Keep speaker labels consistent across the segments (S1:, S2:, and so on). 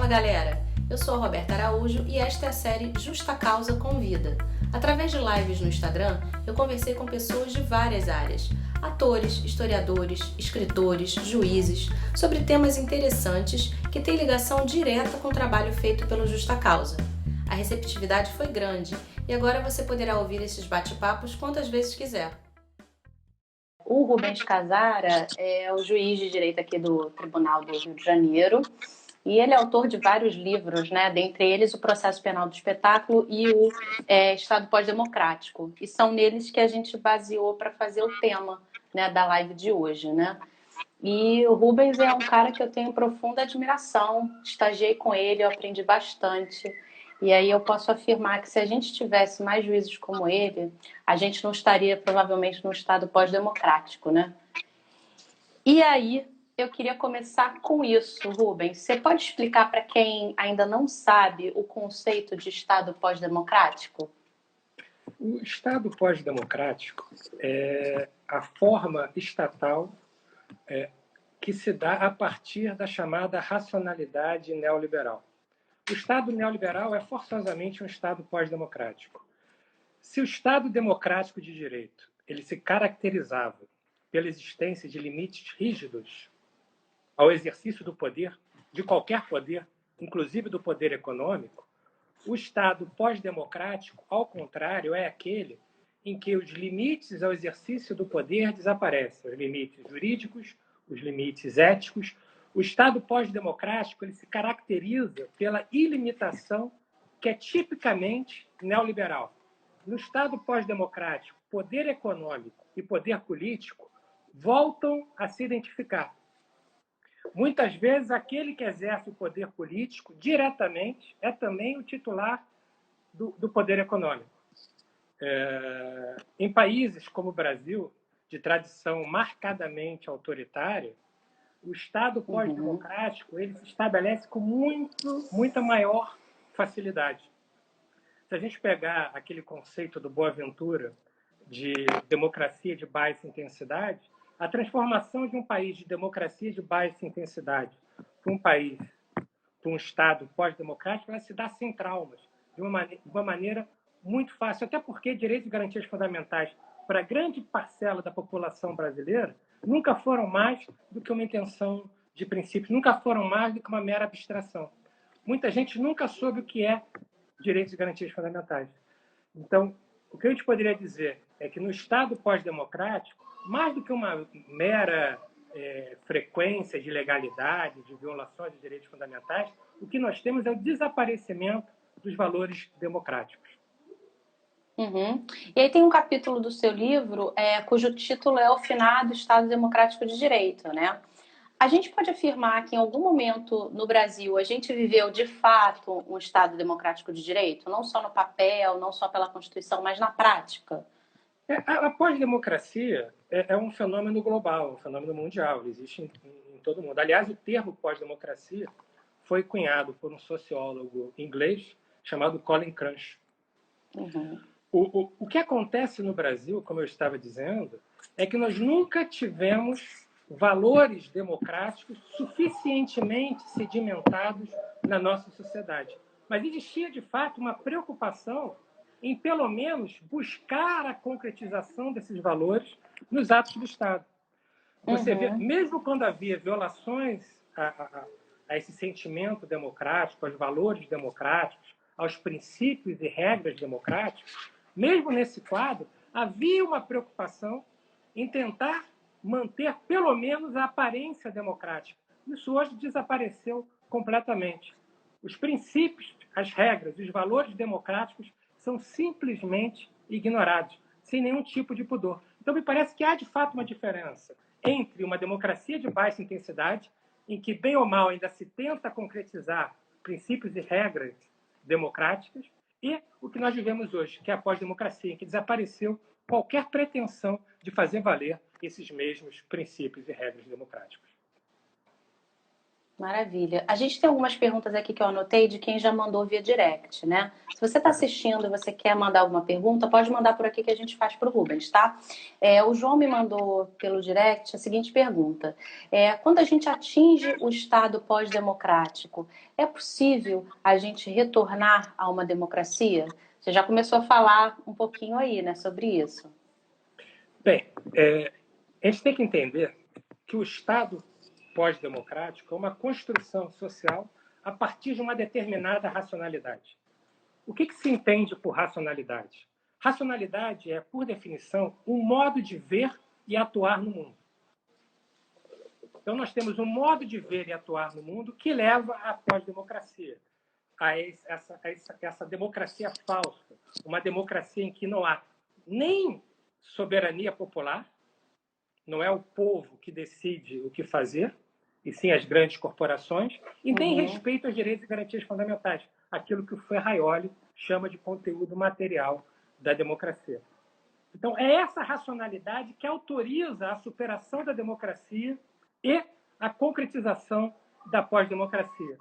S1: galera! Eu sou a Roberta Araújo e esta é a série Justa Causa Convida. Através de lives no Instagram, eu conversei com pessoas de várias áreas, atores, historiadores, escritores, juízes, sobre temas interessantes que têm ligação direta com o trabalho feito pelo Justa Causa. A receptividade foi grande e agora você poderá ouvir esses bate-papos quantas vezes quiser. O Rubens Casara é o juiz de direito aqui do Tribunal do Rio de Janeiro e ele é autor de vários livros, né? Dentre eles o Processo Penal do Espetáculo e o Estado Pós-Democrático. E são neles que a gente baseou para fazer o tema, né, da live de hoje, né? E o Rubens é um cara que eu tenho profunda admiração, estagiei com ele, eu aprendi bastante. E aí eu posso afirmar que se a gente tivesse mais juízes como ele, a gente não estaria provavelmente num estado pós-democrático, né? E aí eu queria começar com isso, Rubens. Você pode explicar para quem ainda não sabe o conceito de estado pós-democrático?
S2: O Estado pós-democrático é a forma estatal que se dá a partir da chamada racionalidade neoliberal. O Estado neoliberal é forçosamente um Estado pós-democrático. Se o Estado democrático de direito ele se caracterizava pela existência de limites rígidos ao exercício do poder, de qualquer poder, inclusive do poder econômico, o Estado pós-democrático, ao contrário, é aquele em que os limites ao exercício do poder desaparecem, os limites jurídicos, os limites éticos. O Estado pós-democrático ele se caracteriza pela ilimitação que é tipicamente neoliberal. No Estado pós-democrático, poder econômico e poder político voltam a se identificar. Muitas vezes, aquele que exerce o poder político diretamente é também o titular do poder econômico. Em países como o Brasil, de tradição marcadamente autoritária, o Estado pós-democrático ele se estabelece com muita maior facilidade. Se a gente pegar aquele conceito do Boaventura de democracia de baixa intensidade, a transformação de um país de democracia de baixa intensidade para um país, para um Estado pós-democrático, ela se dá sem traumas, de uma maneira muito fácil, até porque direitos e garantias fundamentais para grande parcela da população brasileira nunca foram mais do que uma intenção de princípios, nunca foram mais do que uma mera abstração. Muita gente nunca soube o que é direitos e garantias fundamentais. Então, o que a gente poderia dizer é que no Estado pós-democrático, mais do que uma mera frequência de ilegalidade, de violações de direitos fundamentais, o que nós temos é o desaparecimento dos valores democráticos.
S1: Uhum. E aí tem um capítulo do seu livro cujo título é O Finado Estado Democrático de Direito, né? A gente pode afirmar que em algum momento no Brasil a gente viveu de fato um Estado democrático de direito, não só no papel, não só pela Constituição, mas na prática?
S2: A pós-democracia é um fenômeno global, um fenômeno mundial, ele existe em todo mundo. Aliás, o termo pós-democracia foi cunhado por um sociólogo inglês chamado Colin Crunch.
S1: Uhum.
S2: O que acontece no Brasil, como eu estava dizendo, é que nós nunca tivemos valores democráticos suficientemente sedimentados na nossa sociedade. Mas existia, de fato, uma preocupação em, pelo menos, buscar a concretização desses valores nos atos do Estado. Você vê, mesmo quando havia violações a esse sentimento democrático, aos valores democráticos, aos princípios e regras democráticos, mesmo nesse quadro, havia uma preocupação em tentar manter, pelo menos, a aparência democrática. Isso hoje desapareceu completamente. Os princípios, as regras, os valores democráticos são simplesmente ignorados, sem nenhum tipo de pudor. Então, me parece que há, de fato, uma diferença entre uma democracia de baixa intensidade, em que, bem ou mal, ainda se tenta concretizar princípios e regras democráticas, e o que nós vivemos hoje, que é a pós-democracia, em que desapareceu qualquer pretensão de fazer valer esses mesmos princípios e regras democráticos.
S1: Maravilha. A gente tem algumas perguntas aqui que eu anotei de quem já mandou via direct, né? Se você está
S2: Tá.
S1: assistindo e você quer mandar alguma pergunta, pode mandar por aqui que a gente faz para o Rubens, tá? O João me mandou pelo direct a seguinte pergunta: quando a gente atinge o estado pós-democrático, é possível a gente retornar a uma democracia? Você já começou a falar um pouquinho aí, né, sobre isso.
S2: Bem, a gente tem que entender que o Estado pós-democrático é uma construção social a partir de uma determinada racionalidade. O que se entende por racionalidade? Racionalidade é, por definição, um modo de ver e atuar no mundo. Então, nós temos um modo de ver e atuar no mundo que leva à pós-democracia, a essa democracia falsa, uma democracia em que não há nem soberania popular, não é o povo que decide o que fazer, e sim as grandes corporações, e nem respeito aos direitos e garantias fundamentais, aquilo que o Ferraioli chama de conteúdo material da democracia. Então, é essa racionalidade que autoriza a superação da democracia e a concretização da pós-democracia.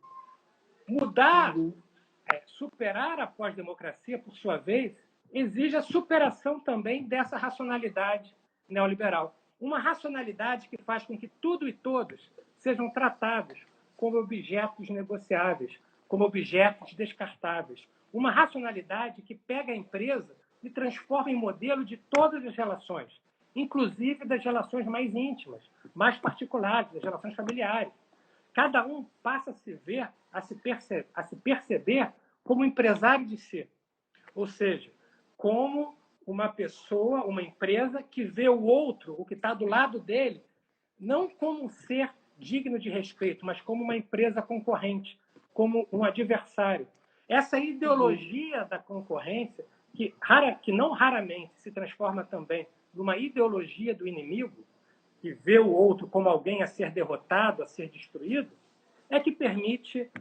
S2: Superar a pós-democracia, por sua vez, exige a superação também dessa racionalidade neoliberal. Uma racionalidade que faz com que tudo e todos sejam tratados como objetos negociáveis, como objetos descartáveis. Uma racionalidade que pega a empresa e transforma em modelo de todas as relações, inclusive das relações mais íntimas, mais particulares, das relações familiares. Cada um passa a se ver, a se perceber como empresário de si. Ou seja, como uma pessoa, uma empresa que vê o outro, o que está do lado dele, não como um ser digno de respeito, mas como uma empresa concorrente, como um adversário. Essa ideologia da concorrência, que não raramente se transforma também numa ideologia do inimigo, que vê o outro como alguém a ser derrotado, a ser destruído, é que permite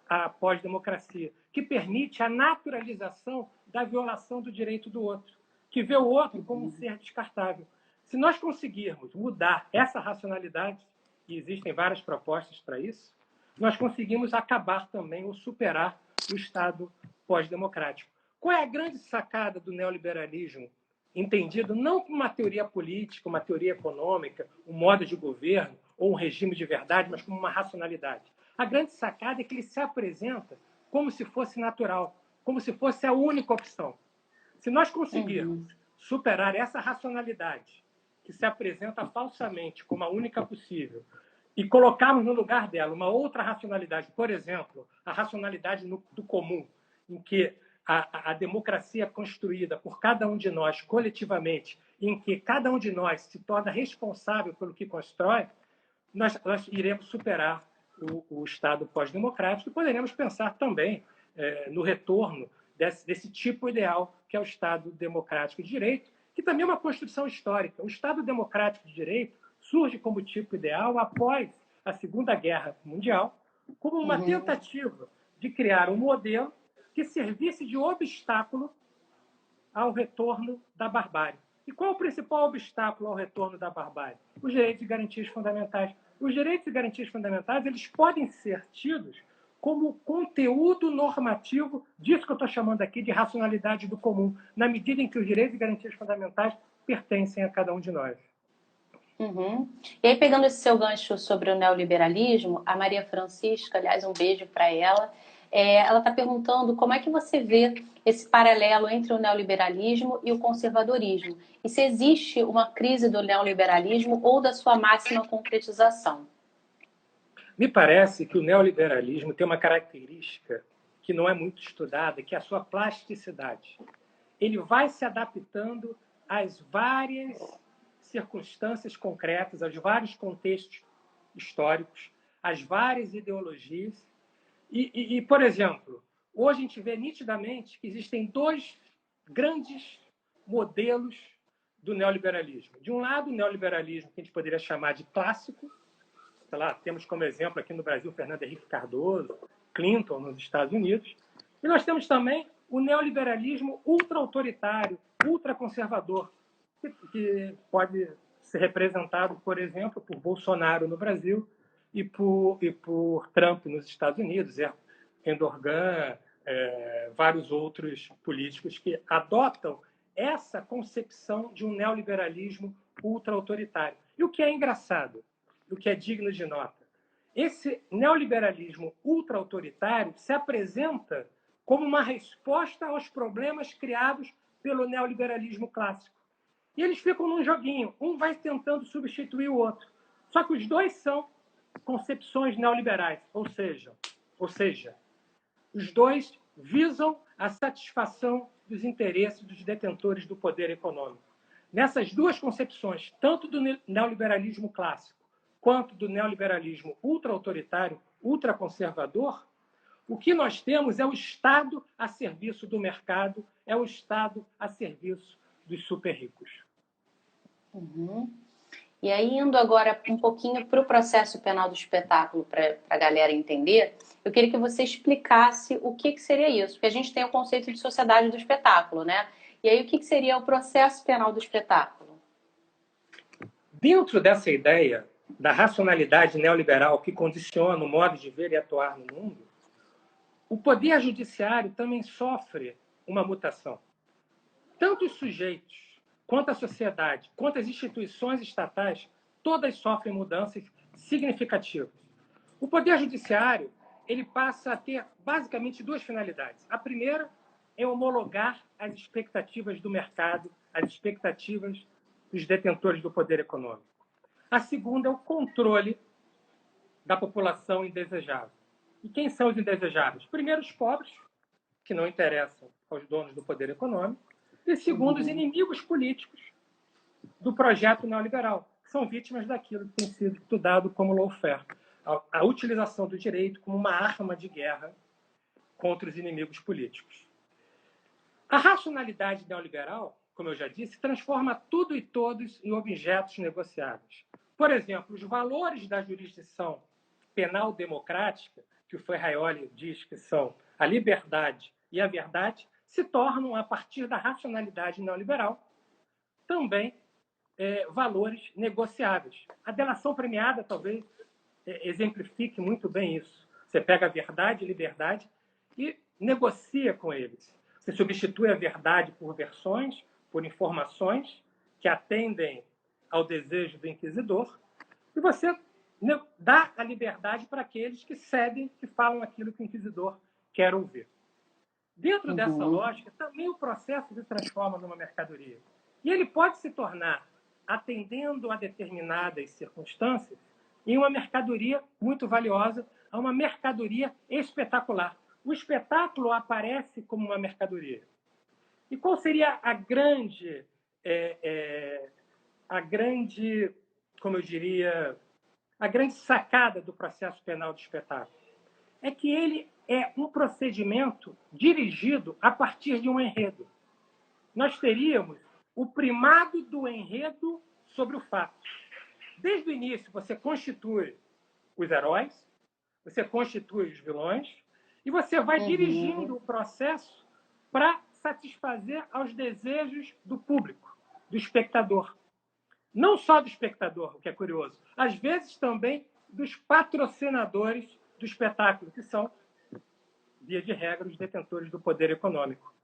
S2: a pós-democracia, que permite a naturalização da violação do direito do outro, que vê o outro como um ser descartável. Se nós conseguirmos mudar essa racionalidade, e existem várias propostas para isso, nós conseguimos acabar também ou superar o Estado pós-democrático. Qual é a grande sacada do neoliberalismo, entendido não como uma teoria política, uma teoria econômica, um modo de governo ou um regime de verdade, mas como uma racionalidade? A grande sacada é que ele se apresenta como se fosse natural, como se fosse a única opção. Se nós conseguirmos superar essa racionalidade que se apresenta falsamente como a única possível e colocarmos no lugar dela uma outra racionalidade, por exemplo, a racionalidade do comum, em que a democracia é construída por cada um de nós coletivamente, em que cada um de nós se torna responsável pelo que constrói, nós iremos superar o Estado pós-democrático e poderemos pensar também no retorno desse tipo ideal que é o Estado democrático de direito, que também é uma construção histórica. O Estado democrático de direito surge como tipo ideal após a Segunda Guerra Mundial, como uma tentativa de criar um modelo que servisse de obstáculo ao retorno da barbárie. E qual é o principal obstáculo ao retorno da barbárie? Os direitos e garantias fundamentais. Os direitos e garantias fundamentais, eles podem ser tidos como conteúdo normativo disso que eu estou chamando aqui de racionalidade do comum, na medida em que os direitos e garantias fundamentais pertencem a cada um de nós.
S1: E aí, pegando esse seu gancho sobre o neoliberalismo, a Maria Francisca, aliás, um beijo para ela, ela está perguntando como é que você vê esse paralelo entre o neoliberalismo e o conservadorismo, e se existe uma crise do neoliberalismo ou da sua máxima concretização.
S2: Me parece que o neoliberalismo tem uma característica que não é muito estudada, que é a sua plasticidade. Ele vai se adaptando às várias circunstâncias concretas, aos vários contextos históricos, às várias ideologias. Por exemplo, hoje a gente vê nitidamente que existem dois grandes modelos do neoliberalismo. De um lado, o neoliberalismo que a gente poderia chamar de clássico. Sei lá, temos como exemplo aqui no Brasil Fernando Henrique Cardoso, Clinton nos Estados Unidos. E nós temos também o neoliberalismo ultra-autoritário, ultraconservador, que pode ser representado, por exemplo, por Bolsonaro no Brasil por Trump nos Estados Unidos, Erdogan, vários outros políticos que adotam essa concepção de um neoliberalismo ultra-autoritário. E o que é engraçado, o que é digno de nota, esse neoliberalismo ultra-autoritário se apresenta como uma resposta aos problemas criados pelo neoliberalismo clássico. E eles ficam num joguinho, um vai tentando substituir o outro. Só que os dois são concepções neoliberais, ou seja, os dois visam a satisfação dos interesses dos detentores do poder econômico. Nessas duas concepções, tanto do neoliberalismo clássico quanto do neoliberalismo ultra-autoritário, ultraconservador, o que nós temos é o Estado a serviço do mercado, é o Estado a serviço dos super ricos.
S1: Uhum. E aí, indo agora um pouquinho para o processo penal do espetáculo, para a galera entender, eu queria que você explicasse o que seria isso, porque a gente tem o conceito de sociedade do espetáculo, né? E aí, o que seria o processo penal do espetáculo?
S2: Dentro dessa ideia da racionalidade neoliberal que condiciona o modo de ver e atuar no mundo, o poder judiciário também sofre uma mutação. Tanto os sujeitos, quanto a sociedade, quanto as instituições estatais, todas sofrem mudanças significativas. O poder judiciário ele passa a ter basicamente duas finalidades. A primeira é homologar as expectativas do mercado, as expectativas dos detentores do poder econômico. A segunda é o controle da população indesejável. E quem são os indesejáveis? Primeiro, os pobres, que não interessam aos donos do poder econômico. E segundo, os inimigos políticos do projeto neoliberal, que são vítimas daquilo que tem sido estudado como lawfare, a utilização do direito como uma arma de guerra contra os inimigos políticos. A racionalidade neoliberal, como eu já disse, transforma tudo e todos em objetos negociáveis. Por exemplo, os valores da jurisdição penal democrática, que o Ferraioli diz que são a liberdade e a verdade, se tornam, a partir da racionalidade neoliberal, também valores negociáveis. A delação premiada talvez exemplifique muito bem isso. Você pega a verdade e liberdade e negocia com eles. Você substitui a verdade por versões, por informações que atendem ao desejo do inquisidor, e você dá a liberdade para aqueles que cedem, que falam aquilo que o inquisidor quer ouvir. Dentro dessa lógica, também o processo se transforma numa mercadoria. E ele pode se tornar, atendendo a determinadas circunstâncias, em uma mercadoria muito valiosa, a uma mercadoria espetacular. O espetáculo aparece como uma mercadoria. E qual seria a grande, como eu diria, a grande sacada do processo penal de espetáculo? É que ele é um procedimento dirigido a partir de um enredo. Nós teríamos o primado do enredo sobre o fato. Desde o início, você constitui os heróis, você constitui os vilões, e você vai dirigindo o processo para satisfazer aos desejos do público, do espectador. Não só do espectador, o que é curioso, às vezes também dos patrocinadores do espetáculo, que são, via de regra, os detentores do poder econômico.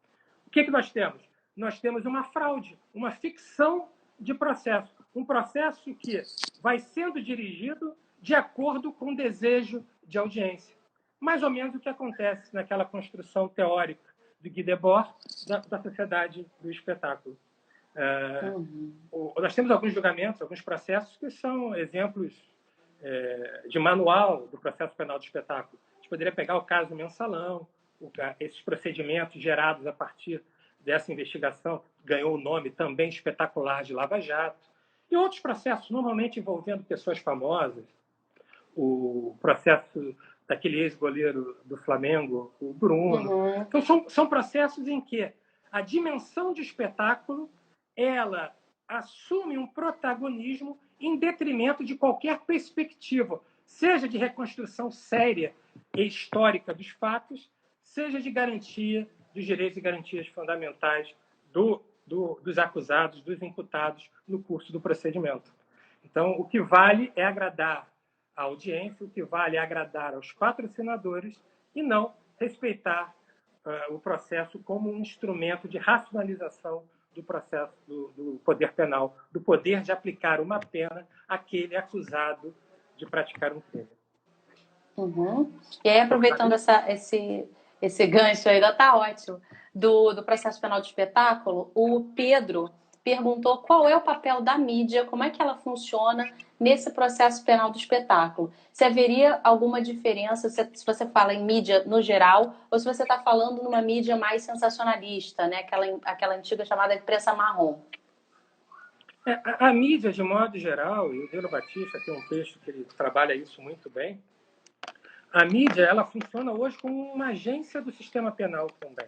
S2: O que nós temos? Nós temos uma fraude, uma ficção de processo. Um processo que vai sendo dirigido de acordo com o desejo de audiência. Mais ou menos o que acontece naquela construção teórica de Guy Debord da sociedade do espetáculo. Nós temos alguns julgamentos, alguns processos que são exemplos de manual do processo penal de espetáculo. A gente poderia pegar o caso do Mensalão, esses procedimentos gerados a partir dessa investigação, ganhou o nome também espetacular de Lava Jato, e outros processos, normalmente envolvendo pessoas famosas, o processo daquele ex-goleiro do Flamengo, o Bruno. Então, são processos em que a dimensão de espetáculo ela assume um protagonismo em detrimento de qualquer perspectiva, seja de reconstrução séria e histórica dos fatos, seja de garantia dos direitos e garantias fundamentais dos acusados, dos imputados no curso do procedimento. Então, o que vale é agradar a audiência, o que vale é agradar aos patrocinadores e não respeitar o processo como um instrumento de racionalização do processo do poder penal, do poder de aplicar uma pena àquele acusado de praticar um crime.
S1: Uhum. E aí, aproveitando esse gancho aí, ainda tá ótimo, do processo penal de espetáculo, o Pedro perguntou qual é o papel da mídia, como é que ela funciona nesse processo penal do espetáculo. Se haveria alguma diferença, se você fala em mídia no geral, ou se você está falando numa mídia mais sensacionalista, né? Aquela antiga chamada imprensa marrom.
S2: A mídia, de modo geral, e o Delo Batista tem um texto que ele trabalha isso muito bem, a mídia ela funciona hoje como uma agência do sistema penal também.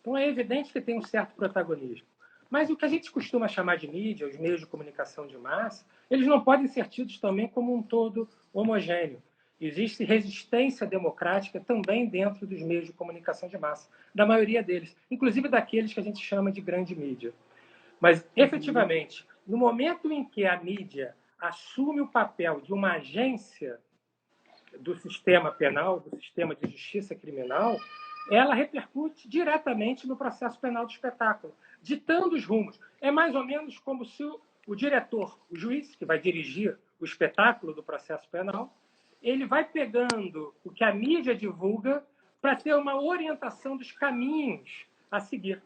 S2: Então é evidente que tem um certo protagonismo. Mas o que a gente costuma chamar de mídia, os meios de comunicação de massa, eles não podem ser tidos também como um todo homogêneo. Existe resistência democrática também dentro dos meios de comunicação de massa, da maioria deles, inclusive daqueles que a gente chama de grande mídia. Mas, efetivamente, no momento em que a mídia assume o papel de uma agência do sistema penal, do sistema de justiça criminal, ela repercute diretamente no processo penal do espetáculo, ditando os rumos. É mais ou menos como se o diretor, o juiz, que vai dirigir o espetáculo do processo penal, ele vai pegando o que a mídia divulga para ter uma orientação dos caminhos a seguir.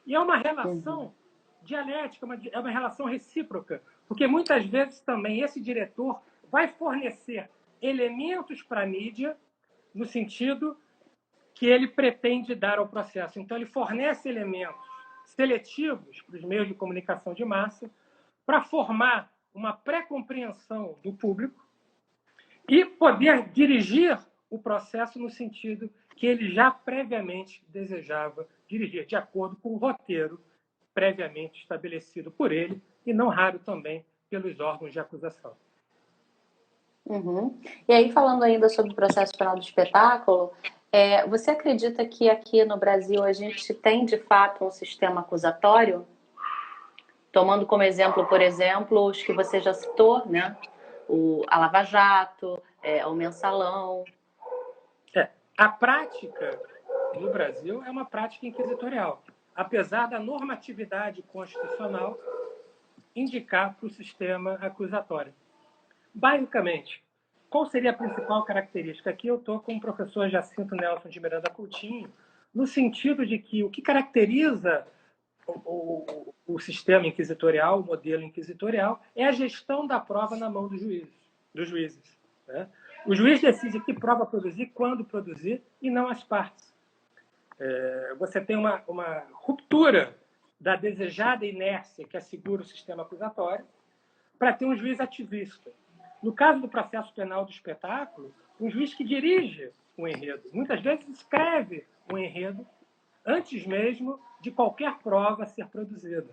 S2: E é uma relação dialética, é uma relação recíproca, porque muitas vezes também esse diretor vai fornecer elementos para a mídia no sentido que ele pretende dar ao processo. Então, ele fornece elementos seletivos para os meios de comunicação de massa para formar uma pré-compreensão do público e poder dirigir o processo no sentido que ele já previamente desejava dirigir, de acordo com o roteiro previamente estabelecido por ele e, não raro, também pelos órgãos de acusação.
S1: Uhum. E aí, falando ainda sobre o processo penal do espetáculo, você acredita que aqui no Brasil a gente tem, de fato, um sistema acusatório? Tomando como exemplo, por exemplo, os que você já citou, né? A Lava Jato, o Mensalão.
S2: A prática no Brasil é uma prática inquisitorial, apesar da normatividade constitucional indicar para o sistema acusatório. Basicamente, qual seria a principal característica? Aqui eu estou com o professor Jacinto Nelson de Miranda Coutinho, no sentido de que o que caracteriza o sistema inquisitorial, o modelo inquisitorial, é a gestão da prova na mão dos juízes. Né? O juiz decide que prova produzir, quando produzir, e não as partes. Você tem uma ruptura da desejada inércia que assegura o sistema acusatório para ter um juiz ativista. No caso do processo penal do espetáculo, um juiz que dirige o enredo, muitas vezes escreve o enredo antes mesmo de qualquer prova ser produzida.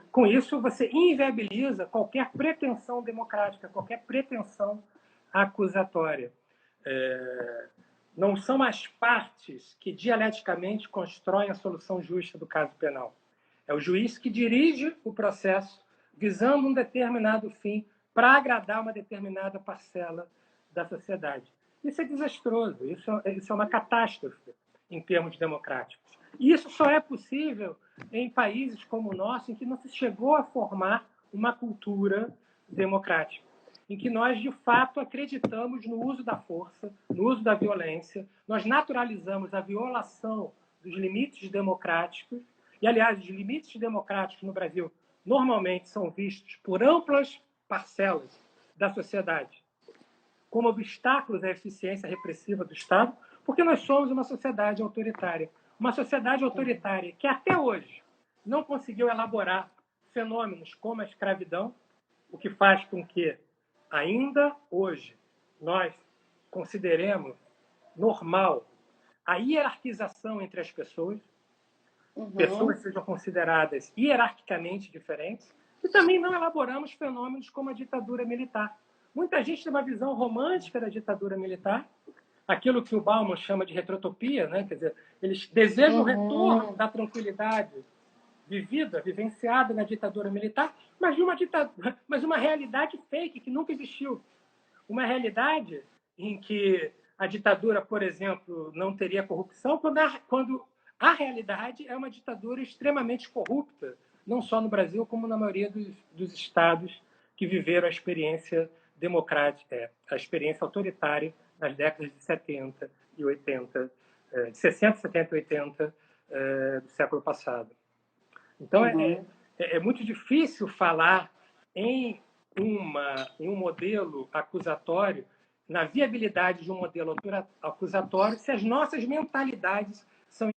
S2: Com isso, você inviabiliza qualquer pretensão democrática, qualquer pretensão acusatória. Não são as partes que dialeticamente constroem a solução justa do caso penal. É o juiz que dirige o processo visando um determinado fim para agradar uma determinada parcela da sociedade. Isso é desastroso, isso é uma catástrofe em termos democráticos. E isso só é possível em países como o nosso, em que não se chegou a formar uma cultura democrática, em que nós, de fato, acreditamos no uso da força, no uso da violência, nós naturalizamos a violação dos limites democráticos, e, aliás, os limites democráticos no Brasil normalmente são vistos por amplas parcelas da sociedade como obstáculos à eficiência repressiva do Estado, porque nós somos uma sociedade autoritária. Uma sociedade autoritária que até hoje não conseguiu elaborar fenômenos como a escravidão, o que faz com que, ainda hoje, nós consideremos normal a hierarquização entre as pessoas, pessoas sejam consideradas hierarquicamente diferentes, e também não elaboramos fenômenos como a ditadura militar. Muita gente tem uma visão romântica da ditadura militar, aquilo que o Bauman chama de retrotopia, né? Quer dizer, eles desejam o retorno da tranquilidade vivida, vivenciada na ditadura militar, mas uma realidade fake que nunca existiu. Uma realidade em que a ditadura, por exemplo, não teria corrupção, quando a realidade é uma ditadura extremamente corrupta, não só no Brasil, como na maioria dos estados que viveram a experiência democrática, a experiência autoritária nas décadas de 70 e 80, de 60, 70 e 80 do século passado. Então, é muito difícil falar em um modelo acusatório, na viabilidade de um modelo acusatório, se as nossas mentalidades são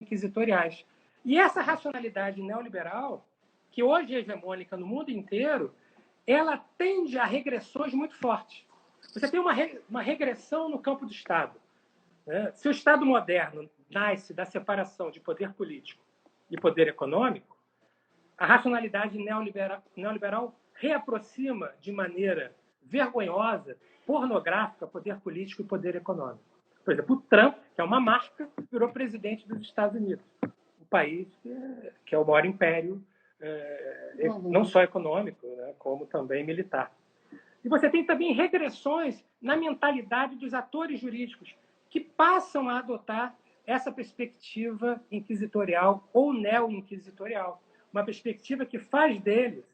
S2: inquisitoriais. E essa racionalidade neoliberal, que hoje é hegemônica no mundo inteiro, ela tende a regressões muito fortes. Você tem uma regressão no campo do Estado. Né? Se o Estado moderno nasce da separação de poder político e poder econômico, a racionalidade neoliberal reaproxima de maneira vergonhosa, pornográfica, poder político e poder econômico. Por exemplo, o Trump, que é uma marca, virou presidente dos Estados Unidos, um país que é o maior império, não só econômico, né, como também militar. E você tem também regressões na mentalidade dos atores jurídicos, que passam a adotar essa perspectiva inquisitorial ou neo-inquisitorial. Uma perspectiva que faz deles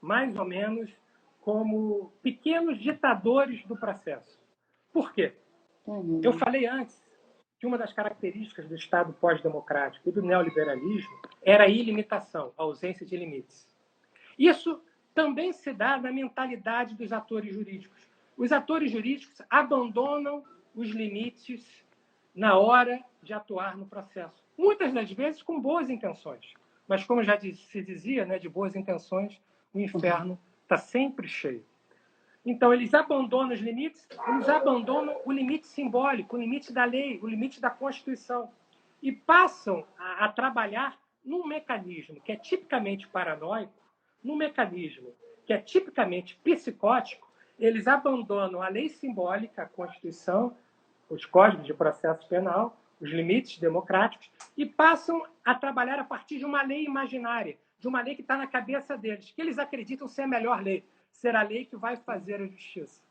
S2: mais ou menos como pequenos ditadores do processo. Por quê? Eu falei antes que uma das características do Estado pós-democrático e do neoliberalismo era a ilimitação, a ausência de limites. Isso também se dá na mentalidade dos atores jurídicos. Os atores jurídicos abandonam os limites na hora de atuar no processo. Muitas das vezes com boas intenções. Mas, como já se dizia, né, de boas intenções, o inferno está sempre cheio. Então, eles abandonam os limites, eles abandonam o limite simbólico, o limite da lei, o limite da Constituição, e passam a trabalhar num mecanismo que é tipicamente paranoico, num mecanismo que é tipicamente psicótico. Eles abandonam a lei simbólica, a Constituição, os códigos de processo penal, os limites democráticos, e passam a trabalhar a partir de uma lei imaginária, de uma lei que está na cabeça deles, que eles acreditam ser a melhor lei, ser a lei que vai fazer a justiça.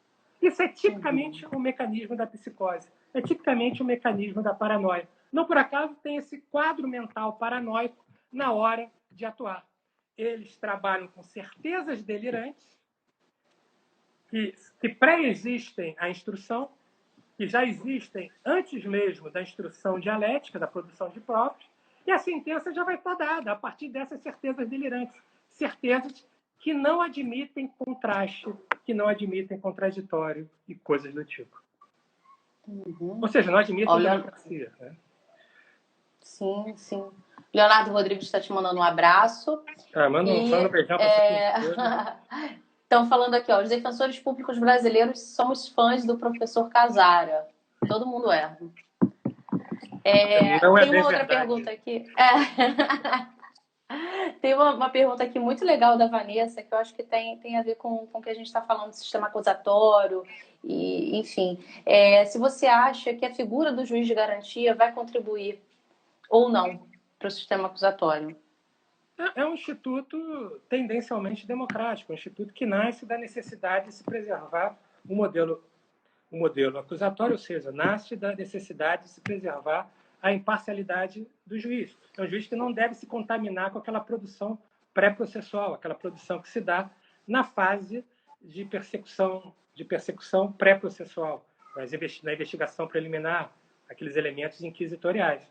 S2: Isso é tipicamente o mecanismo da psicose, é tipicamente o mecanismo da paranoia. Não por acaso tem esse quadro mental paranoico na hora de atuar. Eles trabalham com certezas delirantes que pré-existem à instrução, que já existem antes mesmo da instrução dialética, da produção de provas, e a sentença já vai estar dada a partir dessas certezas delirantes, certezas que não admitem contraste, que não admitem contraditório e coisas do tipo. Ou seja, não admitem democracia. Né?
S3: Sim, sim. Leonardo Rodrigues está te mandando um abraço.
S2: Manda um beijão para você.
S3: Estão falando aqui, ó, os defensores públicos brasileiros somos fãs do professor Casara. Todo mundo é. Tem uma outra pergunta aqui. Tem uma pergunta aqui muito legal da Vanessa, que eu acho que tem a ver com o que a gente está falando do sistema acusatório, e, enfim. Se você acha que a figura do juiz de garantia vai contribuir ou não para o sistema acusatório.
S2: É um instituto tendencialmente democrático, um instituto que nasce da necessidade de se preservar o modelo acusatório, ou seja, nasce da necessidade de se preservar a imparcialidade do juiz. É um juiz que não deve se contaminar com aquela produção pré-processual, aquela produção que se dá na fase de persecução pré-processual, na investigação preliminar, aqueles elementos inquisitoriais.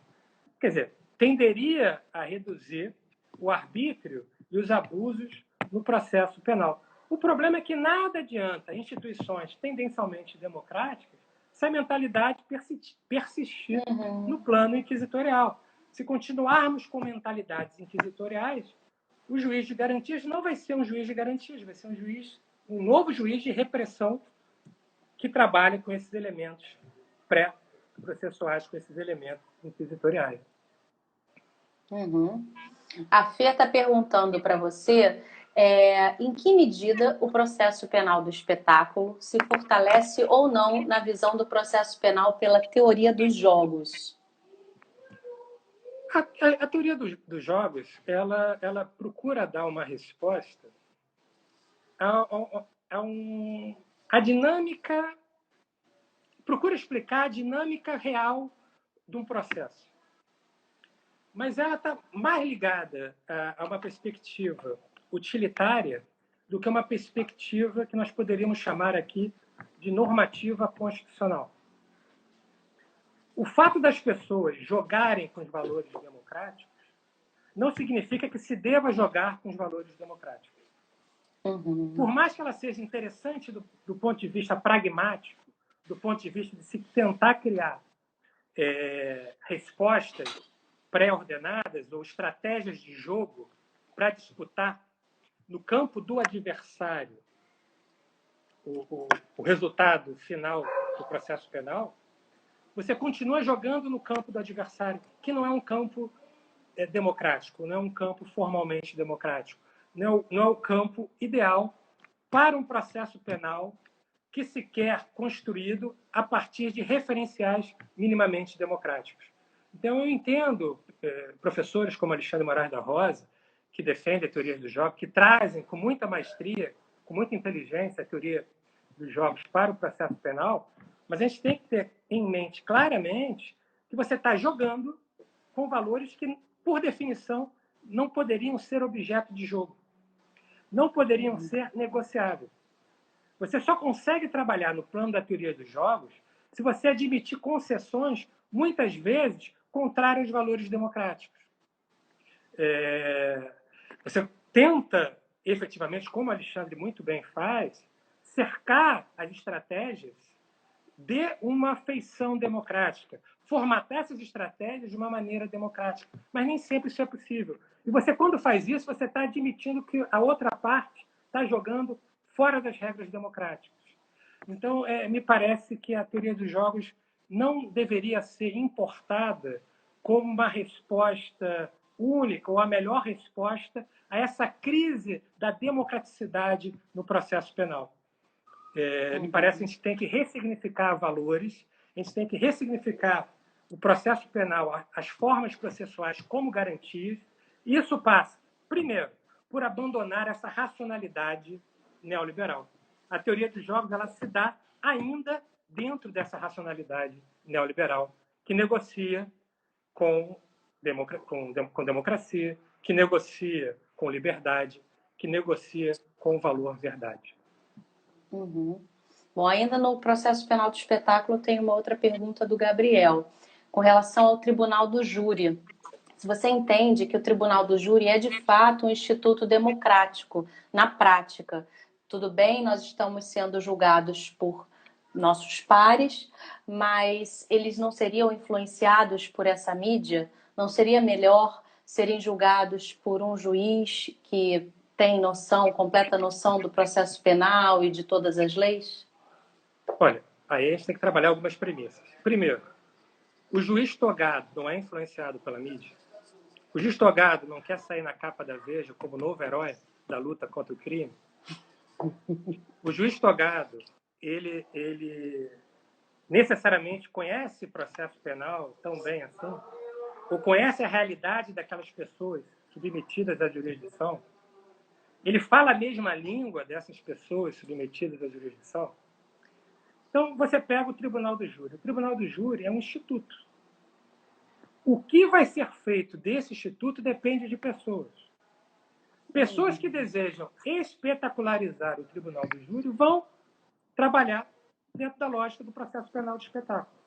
S2: Quer dizer, tenderia a reduzir o arbítrio e os abusos no processo penal. O problema é que nada adianta instituições tendencialmente democráticas se a mentalidade persistir no plano inquisitorial. Se continuarmos com mentalidades inquisitoriais, o juiz de garantias não vai ser um juiz de garantias, vai ser um novo juiz de repressão que trabalha com esses elementos pré-processuais, com esses elementos inquisitoriais.
S3: A Fê está perguntando para você em que medida o processo penal do espetáculo se fortalece ou não na visão do processo penal pela teoria dos jogos.
S2: A teoria dos jogos, ela procura dar uma resposta a dinâmica, procura explicar a dinâmica real de um processo. Mas ela está mais ligada a uma perspectiva utilitária do que uma perspectiva que nós poderíamos chamar aqui de normativa constitucional. O fato das pessoas jogarem com os valores democráticos não significa que se deva jogar com os valores democráticos.
S3: Uhum.
S2: Por mais que ela seja interessante do ponto de vista pragmático, do ponto de vista de se tentar criar respostas pré-ordenadas ou estratégias de jogo para disputar no campo do adversário o resultado final do processo penal, você continua jogando no campo do adversário, que não é um campo democrático, não é um campo formalmente democrático, não é o campo ideal para um processo penal que se quer construído a partir de referenciais minimamente democráticos. Então, eu entendo professores como Alexandre Moraes da Rosa, que defendem a teoria dos jogos, que trazem com muita maestria, com muita inteligência a teoria dos jogos para o processo penal, mas a gente tem que ter em mente claramente que você está jogando com valores que, por definição, não poderiam ser objeto de jogo, não poderiam ser negociáveis. Você só consegue trabalhar no plano da teoria dos jogos se você admitir concessões, muitas vezes, contrárias aos valores democráticos. Você tenta, efetivamente, como o Alexandre muito bem faz, cercar as estratégias de uma feição democrática, formatar essas estratégias de uma maneira democrática. Mas nem sempre isso é possível. E você, quando faz isso, você está admitindo que a outra parte está jogando fora das regras democráticas. Então, me parece que a teoria dos jogos não deveria ser importada como uma resposta única ou a melhor resposta a essa crise da democraticidade no processo penal. Me parece que a gente tem que ressignificar valores, a gente tem que ressignificar o processo penal, as formas processuais como garantias. Isso passa, primeiro, por abandonar essa racionalidade neoliberal. A teoria dos jogos ela se dá ainda dentro dessa racionalidade neoliberal, que negocia com democracia, que negocia com liberdade, que negocia com o valor verdade.
S3: Uhum. Bom, ainda no processo penal do espetáculo, tem uma outra pergunta do Gabriel, com relação ao Tribunal do Júri. Se você entende que o Tribunal do Júri é de fato um instituto democrático, na prática. Tudo bem, nós estamos sendo julgados por nossos pares, mas eles não seriam influenciados por essa mídia? Não seria melhor serem julgados por um juiz que tem noção, completa noção do processo penal e de todas as leis?
S2: Olha, aí a gente tem que trabalhar algumas premissas. Primeiro, o juiz togado não é influenciado pela mídia. O juiz togado não quer sair na capa da Veja como novo herói da luta contra o crime. O juiz togado, ele necessariamente conhece o processo penal tão bem assim, ou conhece a realidade daquelas pessoas submetidas à jurisdição. Ele fala a mesma língua dessas pessoas submetidas à jurisdição. Então, você pega o Tribunal do Júri. O Tribunal do Júri é um instituto. O que vai ser feito desse instituto depende de pessoas. Pessoas que desejam espetacularizar o Tribunal do Júri vão trabalhar dentro da lógica do processo penal de espetáculo.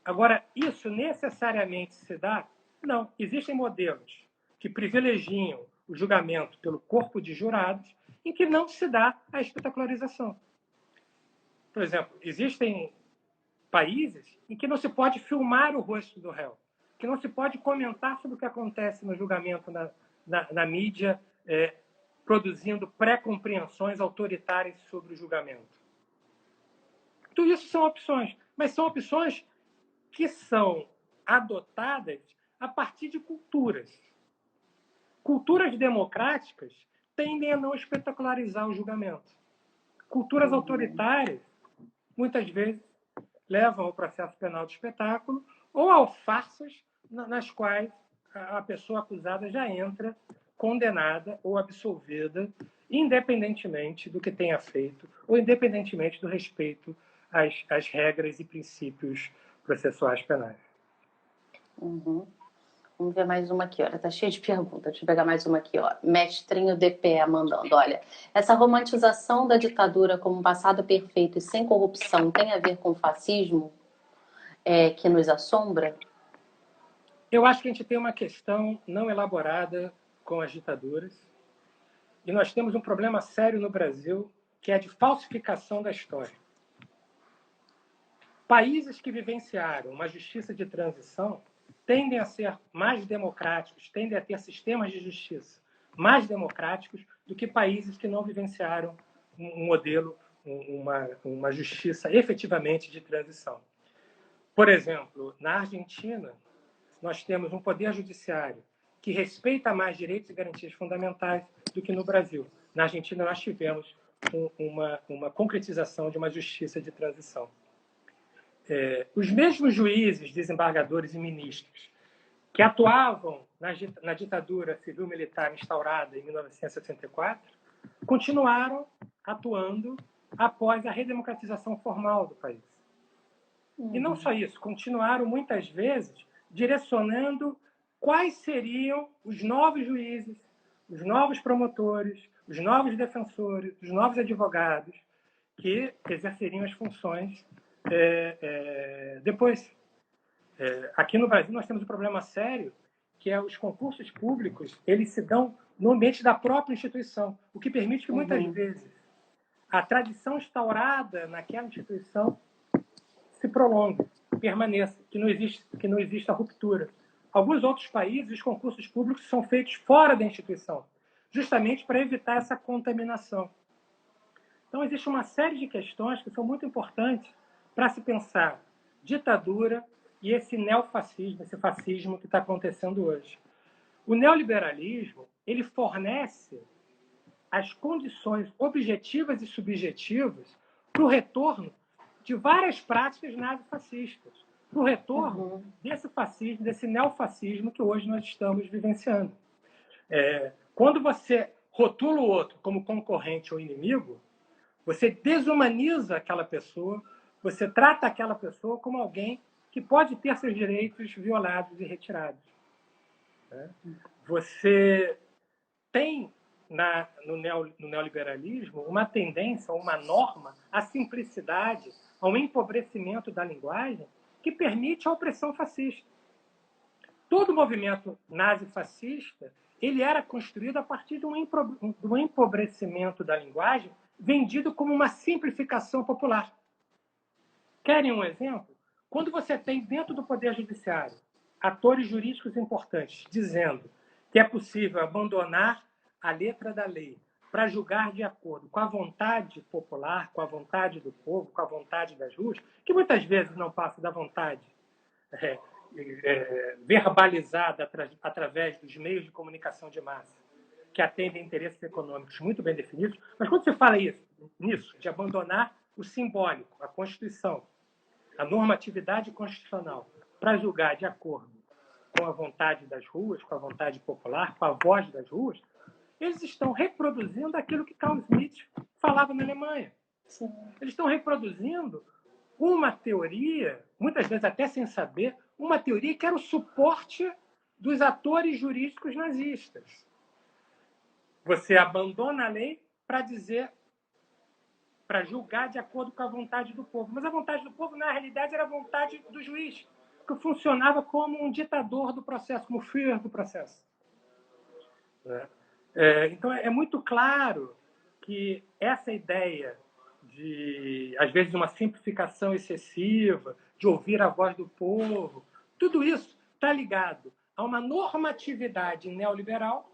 S2: Agora, isso necessariamente se dá? Não. Existem modelos que privilegiam o julgamento pelo corpo de jurados em que não se dá a espetacularização. Por exemplo, existem países em que não se pode filmar o rosto do réu, que não se pode comentar sobre o que acontece no julgamento na mídia, produzindo pré-compreensões autoritárias sobre o julgamento. Tudo isso são opções, mas são opções que são adotadas a partir de culturas. Culturas democráticas tendem a não espetacularizar o julgamento. Culturas autoritárias, muitas vezes, levam ao processo penal de espetáculo ou a farsas nas quais a pessoa acusada já entra condenada ou absolvida, independentemente do que tenha feito ou independentemente do respeito às regras e princípios processuais penais.
S3: Uhum. Vamos ver mais uma aqui, olha, tá cheio de perguntas. Deixa eu pegar mais uma aqui, ó. Mestrinho DPE mandando, olha. Essa romantização da ditadura como um passado perfeito e sem corrupção tem a ver com o fascismo que nos assombra?
S2: Eu acho que a gente tem uma questão não elaborada com as ditaduras e nós temos um problema sério no Brasil que é de falsificação da história. Países que vivenciaram uma justiça de transição tendem a ser mais democráticos, tendem a ter sistemas de justiça mais democráticos do que países que não vivenciaram um modelo, uma justiça efetivamente de transição. Por exemplo, na Argentina, nós temos um poder judiciário que respeita mais direitos e garantias fundamentais do que no Brasil. Na Argentina, nós tivemos uma concretização de uma justiça de transição. Os mesmos juízes, desembargadores e ministros que atuavam na ditadura civil-militar instaurada em 1964 continuaram atuando após a redemocratização formal do país. E não só isso, continuaram muitas vezes direcionando quais seriam os novos juízes, os novos promotores, os novos defensores, os novos advogados que exerceriam as funções depois. Aqui no Brasil nós temos um problema sério, que é os concursos públicos, eles se dão no ambiente da própria instituição, o que permite que muitas vezes a tradição instaurada naquela instituição se prolongue, permaneça, que não exista ruptura. Alguns outros países, os concursos públicos são feitos fora da instituição, justamente para evitar essa contaminação. Então, existe uma série de questões que são muito importantes para se pensar ditadura e esse neofascismo, esse fascismo que está acontecendo hoje. O neoliberalismo, ele fornece as condições objetivas e subjetivas para o retorno de várias práticas nazifascistas, para o retorno desse fascismo, desse neofascismo que hoje nós estamos vivenciando. Quando você rotula o outro como concorrente ou inimigo, você desumaniza aquela pessoa, você trata aquela pessoa como alguém que pode ter seus direitos violados e retirados. Você tem no neoliberalismo uma tendência, uma norma à simplicidade, ao empobrecimento da linguagem que permite a opressão fascista. Todo movimento nazifascista ele era construído a partir de um empobrecimento da linguagem vendido como uma simplificação popular. Querem um exemplo? Quando você tem dentro do Poder Judiciário atores jurídicos importantes dizendo que é possível abandonar a letra da lei para julgar de acordo com a vontade popular, com a vontade do povo, com a vontade das ruas, que muitas vezes não passa da vontade verbalizada através dos meios de comunicação de massa, que atendem interesses econômicos muito bem definidos. Mas quando você fala nisso, de abandonar o simbólico, a Constituição, a normatividade constitucional, para julgar de acordo com a vontade das ruas, com a vontade popular, com a voz das ruas, eles estão reproduzindo aquilo que Carl Schmitt falava na Alemanha. Sim. Eles estão reproduzindo uma teoria, muitas vezes até sem saber, uma teoria que era o suporte dos atores jurídicos nazistas. Você abandona a lei para julgar de acordo com a vontade do povo. Mas a vontade do povo, na realidade, era a vontade do juiz, que funcionava como um ditador do processo, como o Führer do processo. Então, é muito claro que essa ideia de, às vezes, uma simplificação excessiva, de ouvir a voz do povo, tudo isso está ligado a uma normatividade neoliberal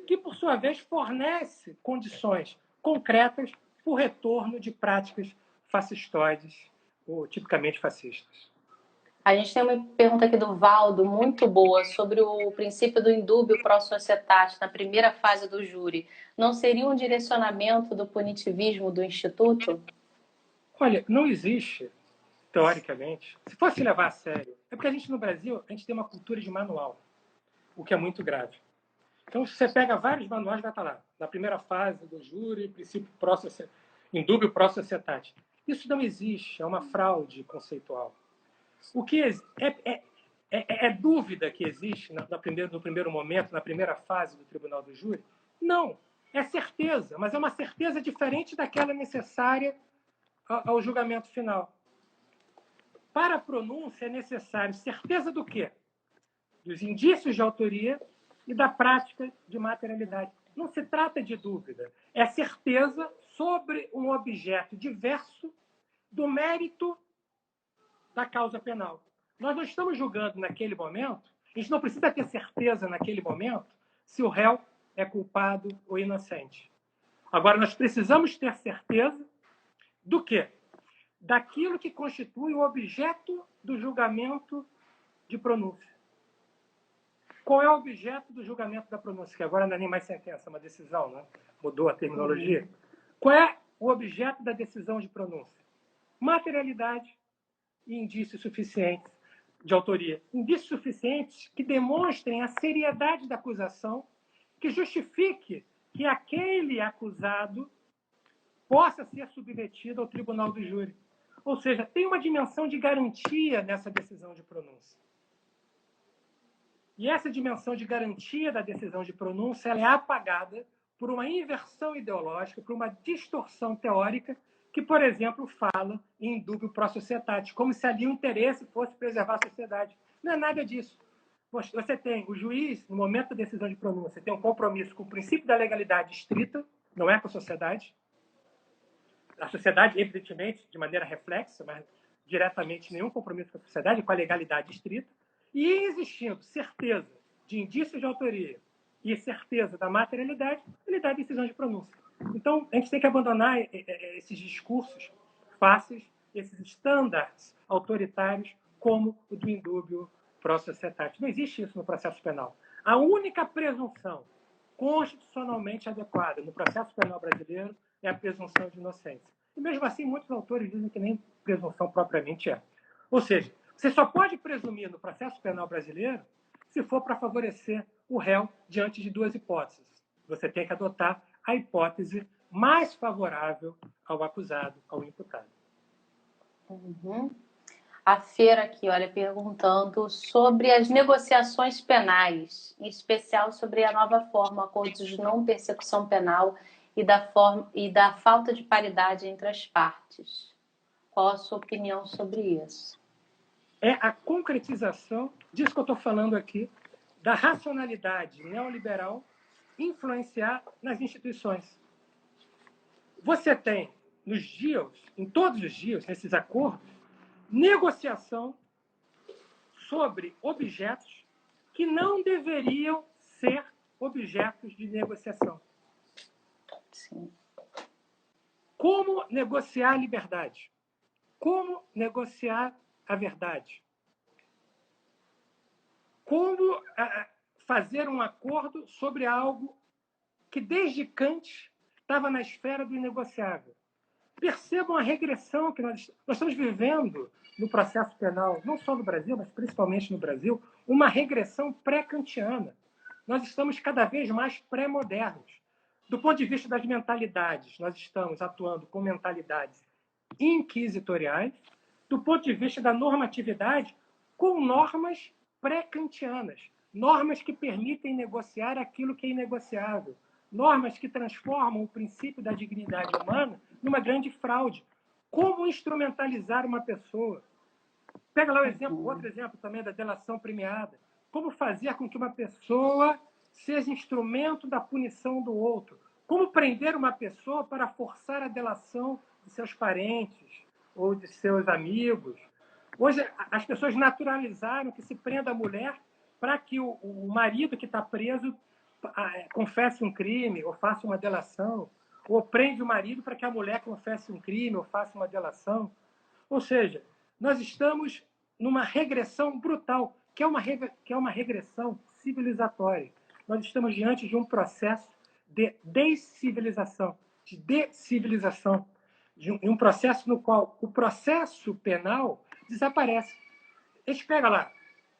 S2: que, por sua vez, fornece condições concretas para o retorno de práticas fascistoides ou tipicamente fascistas.
S3: A gente tem uma pergunta aqui do Valdo, muito boa, sobre o princípio do indúbio pro societate na primeira fase do júri. Não seria um direcionamento do punitivismo do Instituto?
S2: Olha, não existe, teoricamente, se fosse levar a sério, é porque a gente no Brasil, a gente tem uma cultura de manual. o que é muito grave. Então, se você pega vários manuais, vai estar lá. Na primeira fase do júri, princípio indúbio pró-societate. Isso não existe, é uma fraude conceitual. O que é dúvida que existe no primeiro momento, na primeira fase do tribunal do júri? Não, é certeza, mas é uma certeza diferente daquela necessária ao julgamento final. Para a pronúncia é necessário certeza do quê? Dos indícios de autoria e da prática de materialidade. Não se trata de dúvida, é certeza sobre um objeto diverso do mérito da causa penal. Nós não estamos julgando naquele momento, a gente não precisa ter certeza naquele momento se o réu é culpado ou inocente. Agora, nós precisamos ter certeza do quê? Daquilo que constitui o objeto do julgamento de pronúncia. Qual é o objeto do julgamento da pronúncia? Que agora não é nem mais sentença, é uma decisão, né? Mudou a terminologia. Qual é o objeto da decisão de pronúncia? Materialidade e indícios suficientes de autoria. Indícios suficientes que demonstrem a seriedade da acusação, que justifique que aquele acusado possa ser submetido ao tribunal do júri. Ou seja, tem uma dimensão de garantia nessa decisão de pronúncia. E essa dimensão de garantia da decisão de pronúncia ela é apagada por uma inversão ideológica, por uma distorção teórica que, por exemplo, fala em indúbio pró-societate, como se ali o interesse fosse preservar a sociedade. Não é nada disso. Você tem o juiz, no momento da decisão de pronúncia, tem um compromisso com o princípio da legalidade estrita, não é com a sociedade. A sociedade, evidentemente, de maneira reflexa, mas diretamente nenhum compromisso com a sociedade, com a legalidade estrita. E existindo certeza de indícios de autoria e certeza da materialidade, ele dá a decisão de pronúncia. Então, a gente tem que abandonar esses discursos fáceis, esses estándares autoritários, como o do indúbio pró-societate. Não existe isso no processo penal. A única presunção constitucionalmente adequada no processo penal brasileiro é a presunção de inocência. E mesmo assim, muitos autores dizem que nem presunção propriamente é. Ou seja, você só pode presumir no processo penal brasileiro se for para favorecer o réu diante de duas hipóteses. Você tem que adotar a hipótese mais favorável ao acusado, ao imputado.
S3: A Feira aqui, olha, perguntando sobre as negociações penais, em especial sobre a nova forma, acordos de não persecução penal e da falta de paridade entre as partes. Qual a sua opinião sobre isso?
S2: É a concretização disso que eu estou falando aqui, da racionalidade neoliberal influenciar nas instituições. Você tem, nos dias, em todos os dias, nesses acordos, negociação sobre objetos que não deveriam ser objetos de negociação.
S3: Sim.
S2: Como negociar a liberdade? Como negociar a verdade? Como fazer um acordo sobre algo que, desde Kant, estava na esfera do inegociável? Percebam a regressão que nós estamos vivendo no processo penal, não só no Brasil, mas principalmente no Brasil, uma regressão pré-kantiana. Nós estamos cada vez mais pré-modernos. Do ponto de vista das mentalidades, nós estamos atuando com mentalidades inquisitoriais. Do ponto de vista da normatividade, com normas pré-kantianas, normas que permitem negociar aquilo que é inegociável, normas que transformam o princípio da dignidade humana numa grande fraude. Como instrumentalizar uma pessoa? Pega lá outro exemplo também da delação premiada. Como fazer com que uma pessoa seja instrumento da punição do outro? Como prender uma pessoa para forçar a delação de seus parentes ou de seus amigos? Hoje, as pessoas naturalizaram que se prenda a mulher para que o marido que está preso confesse um crime ou faça uma delação, ou prende o marido para que a mulher confesse um crime ou faça uma delação. Ou seja, nós estamos numa regressão brutal, que é uma regressão civilizatória. Nós estamos diante de um processo de descivilização, de decivilização, de um processo no qual o processo penal desaparece. A gente pega lá,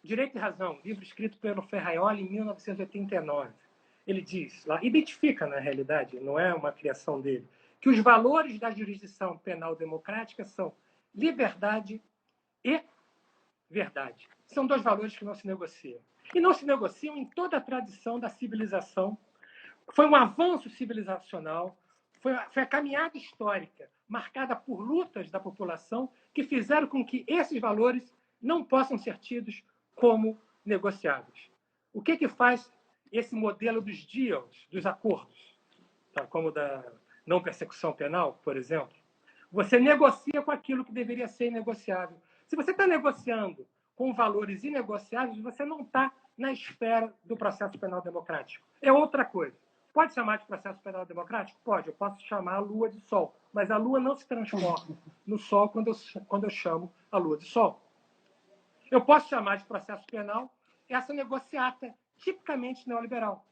S2: Direito e Razão, livro escrito pelo Ferraioli em 1989. Ele diz lá, identifica na realidade, não é uma criação dele, que os valores da jurisdição penal democrática são liberdade e verdade. São dois valores que não se negociam. E não se negociam em toda a tradição da civilização. Foi um avanço civilizacional, foi a caminhada histórica marcada por lutas da população que fizeram com que esses valores não possam ser tidos como negociáveis. O que faz esse modelo dos deals, dos acordos, tá? Como da não persecução penal, por exemplo? Você negocia com aquilo que deveria ser inegociável. Se você está negociando com valores inegociáveis, você não está na esfera do processo penal democrático. É outra coisa. Pode chamar de processo penal democrático? Pode. Eu posso chamar a lua de sol, mas a lua não se transforma no sol quando eu chamo a lua de sol. Eu posso chamar de processo penal essa negociata tipicamente neoliberal.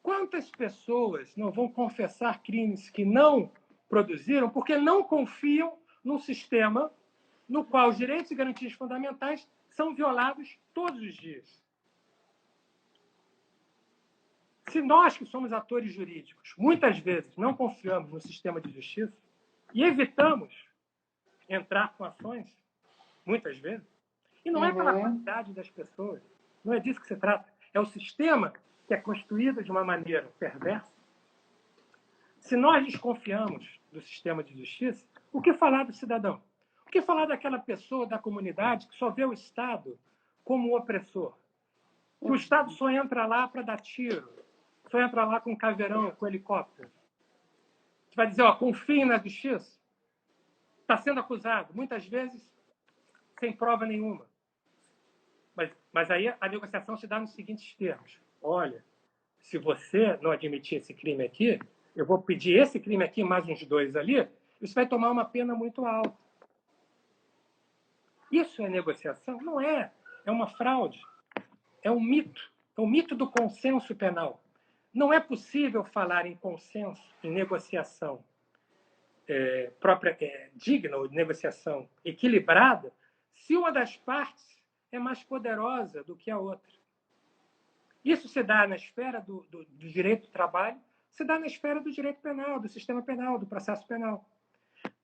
S2: Quantas pessoas não vão confessar crimes que não produziram porque não confiam num sistema no qual os direitos e garantias fundamentais são violados todos os dias? Se nós, que somos atores jurídicos, muitas vezes não confiamos no sistema de justiça e evitamos entrar com ações, muitas vezes, e não é pela qualidade das pessoas, não é disso que se trata, é o sistema que é construído de uma maneira perversa. Se nós desconfiamos do sistema de justiça, o que falar do cidadão? O que falar daquela pessoa da comunidade que só vê o Estado como um opressor? Que o Estado só entra lá para dar tiro, só entra lá com caveirão, com helicóptero. Você vai dizer, confie na justiça? Está sendo acusado, muitas vezes, sem prova nenhuma. Mas aí a negociação se dá nos seguintes termos. Olha, se você não admitir esse crime aqui, eu vou pedir esse crime aqui, mais uns 2 ali, e você vai tomar uma pena muito alta. Isso é negociação? Não é. É uma fraude. É um mito. É o mito do consenso penal. Não é possível falar em consenso, em negociação digna, ou de negociação equilibrada, se uma das partes é mais poderosa do que a outra. Isso se dá na esfera do direito do trabalho, se dá na esfera do direito penal, do sistema penal, do processo penal.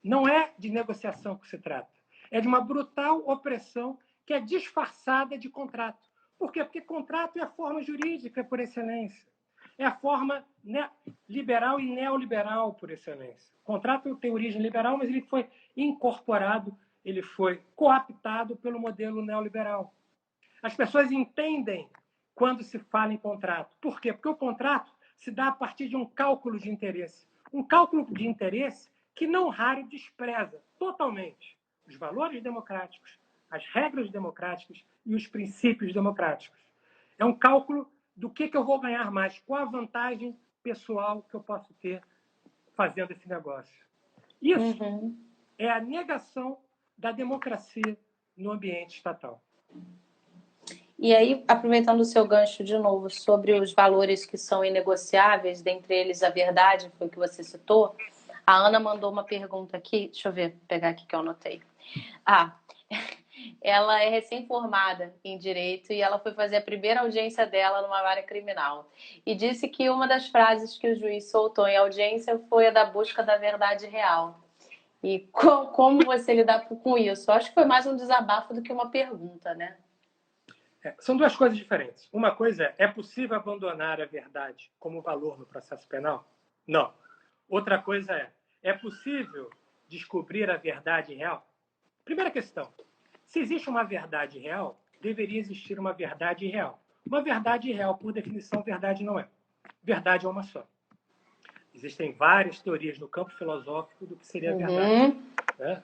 S2: Não é de negociação que se trata. É de uma brutal opressão que é disfarçada de contrato. Por quê? Porque contrato é a forma jurídica por excelência. É a forma liberal e neoliberal por excelência. O contrato tem origem liberal, mas ele foi incorporado, ele foi coaptado pelo modelo neoliberal. As pessoas entendem quando se fala em contrato. Por quê? Porque o contrato se dá a partir de um cálculo de interesse. Um cálculo de interesse que não raro despreza totalmente os valores democráticos, as regras democráticas e os princípios democráticos. É um cálculo do que eu vou ganhar mais, qual a vantagem pessoal que eu posso ter fazendo esse negócio. Isso é a negação da democracia no ambiente estatal.
S3: E aí, aproveitando o seu gancho de novo sobre os valores que são inegociáveis, dentre eles a verdade, foi o que você citou, a Ana mandou uma pergunta aqui, deixa eu ver, pegar aqui que eu anotei. Ela é recém-formada em Direito e ela foi fazer a primeira audiência dela numa vara criminal. E disse que uma das frases que o juiz soltou em audiência foi a da busca da verdade real. E como você lidar com isso? Eu acho que foi mais um desabafo do que uma pergunta, né?
S2: São duas coisas diferentes. Uma coisa é possível abandonar a verdade como valor no processo penal? Não. Outra coisa é possível descobrir a verdade real? Primeira questão. Se existe uma verdade real, deveria existir uma verdade irreal. Uma verdade irreal, por definição, verdade não é. Verdade é uma só. Existem várias teorias no campo filosófico do que seria a verdade. Né?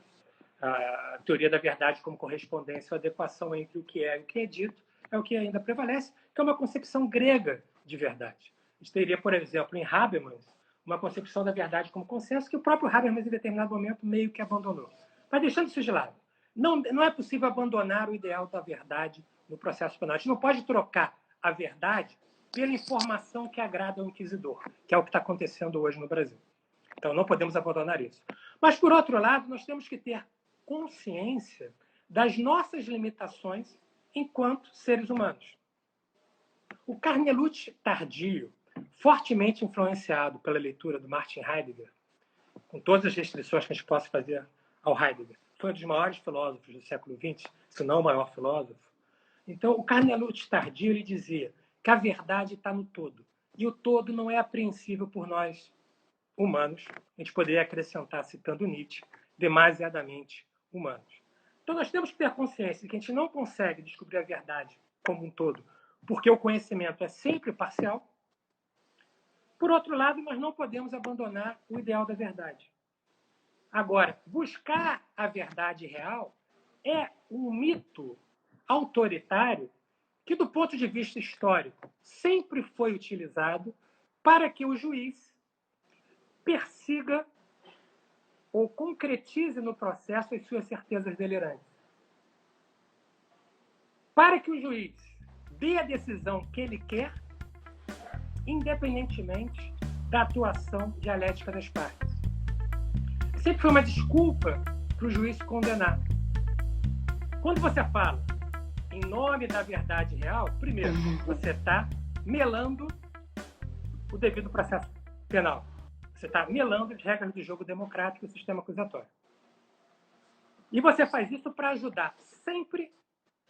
S2: A teoria da verdade como correspondência ou adequação entre o que é e o que é dito é o que ainda prevalece, que é uma concepção grega de verdade. A gente teria, por exemplo, em Habermas, uma concepção da verdade como consenso que o próprio Habermas, em determinado momento, meio que abandonou. Mas deixando isso de lado, não é possível abandonar o ideal da verdade no processo penal. A gente não pode trocar a verdade pela informação que agrada ao inquisidor, que é o que está acontecendo hoje no Brasil. Então, não podemos abandonar isso. Mas, por outro lado, nós temos que ter consciência das nossas limitações enquanto seres humanos. O Carnelucci tardio, fortemente influenciado pela leitura do Martin Heidegger, com todas as restrições que a gente possa fazer ao Heidegger, foi um dos maiores filósofos do século XX, se não o maior filósofo. Então, o Carnelucci tardio ele dizia que a verdade está no todo, e o todo não é apreensível por nós humanos. A gente poderia acrescentar, citando Nietzsche, demasiadamente humanos. Então, nós temos que ter consciência de que a gente não consegue descobrir a verdade como um todo, porque o conhecimento é sempre parcial. Por outro lado, nós não podemos abandonar o ideal da verdade. Agora, buscar a verdade real é um mito autoritário que, do ponto de vista histórico, sempre foi utilizado para que o juiz persiga ou concretize no processo as suas certezas delirantes. Para que o juiz dê a decisão que ele quer, independentemente da atuação dialética das partes. Sempre foi uma desculpa para o juiz condenar. Quando você fala em nome da verdade real, primeiro, você está melando o devido processo penal. Você está melando as regras do jogo democrático e o sistema acusatório. E você faz isso para ajudar sempre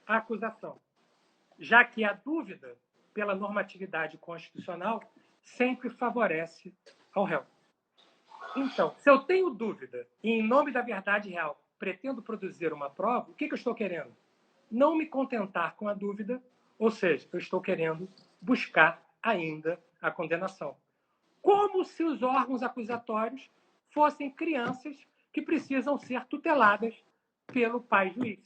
S2: a acusação, já que a dúvida, pela normatividade constitucional, sempre favorece ao réu. Então, se eu tenho dúvida e, em nome da verdade real, pretendo produzir uma prova, o que eu estou querendo? Não me contentar com a dúvida, ou seja, eu estou querendo buscar ainda a condenação. Como se os órgãos acusatórios fossem crianças que precisam ser tuteladas pelo pai juiz.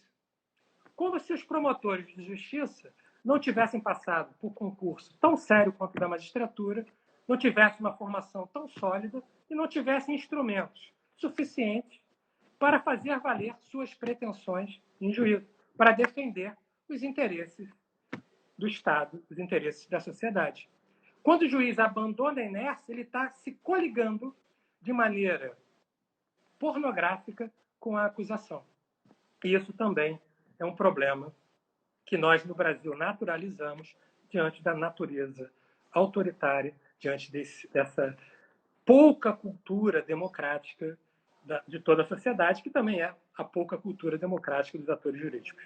S2: Como se os promotores de justiça não tivessem passado por concurso tão sério quanto o da magistratura, não tivessem uma formação tão sólida e não tivessem instrumentos suficientes para fazer valer suas pretensões em juízo, para defender os interesses do Estado, os interesses da sociedade. Quando o juiz abandona a inércia, ele está se coligando de maneira pornográfica com a acusação. E isso também é um problema que nós, no Brasil, naturalizamos diante da natureza autoritária, diante dessa pouca cultura democrática de toda a sociedade, que também é a pouca cultura democrática dos atores jurídicos.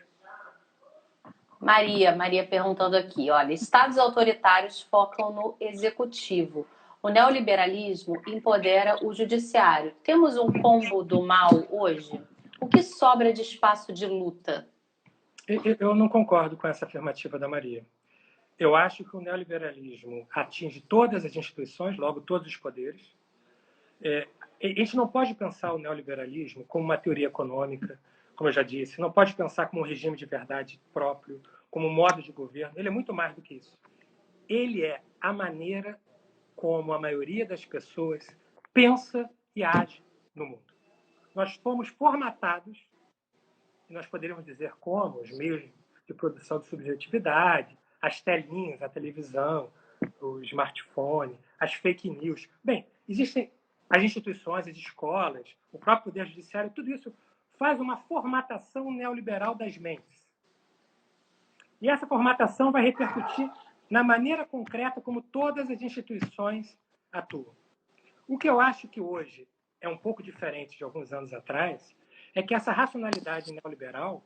S3: Maria perguntando aqui, olha, estados autoritários focam no executivo. O neoliberalismo empodera o judiciário. Temos um combo do mal hoje? O que sobra de espaço de luta?
S2: Eu não concordo com essa afirmativa da Maria. Eu acho que o neoliberalismo atinge todas as instituições, logo todos os poderes. A gente não pode pensar o neoliberalismo como uma teoria econômica, como eu já disse, não pode pensar como um regime de verdade próprio, como um modo de governo. Ele é muito mais do que isso. Ele é a maneira como a maioria das pessoas pensa e age no mundo. Nós fomos formatados, e nós poderíamos dizer como, os meios de produção de subjetividade, as telinhas, a televisão, o smartphone, as fake news. Bem, existem as instituições, as escolas, o próprio poder judiciário, tudo isso faz uma formatação neoliberal das mentes. E essa formatação vai repercutir na maneira concreta como todas as instituições atuam. O que eu acho que hoje é um pouco diferente de alguns anos atrás é que essa racionalidade neoliberal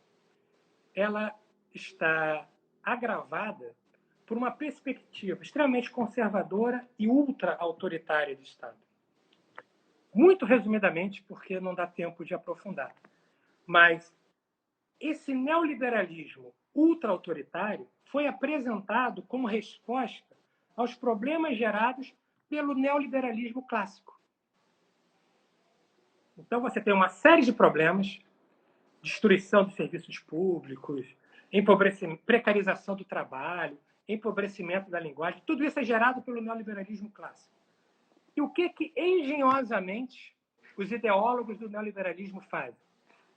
S2: ela está agravada por uma perspectiva extremamente conservadora e ultra-autoritária do Estado. Muito resumidamente, porque não dá tempo de aprofundar. Mas esse neoliberalismo ultra-autoritário foi apresentado como resposta aos problemas gerados pelo neoliberalismo clássico. Então, você tem uma série de problemas, destruição dos serviços públicos, precarização do trabalho, empobrecimento da linguagem, tudo isso é gerado pelo neoliberalismo clássico. E o que engenhosamente, os ideólogos do neoliberalismo fazem?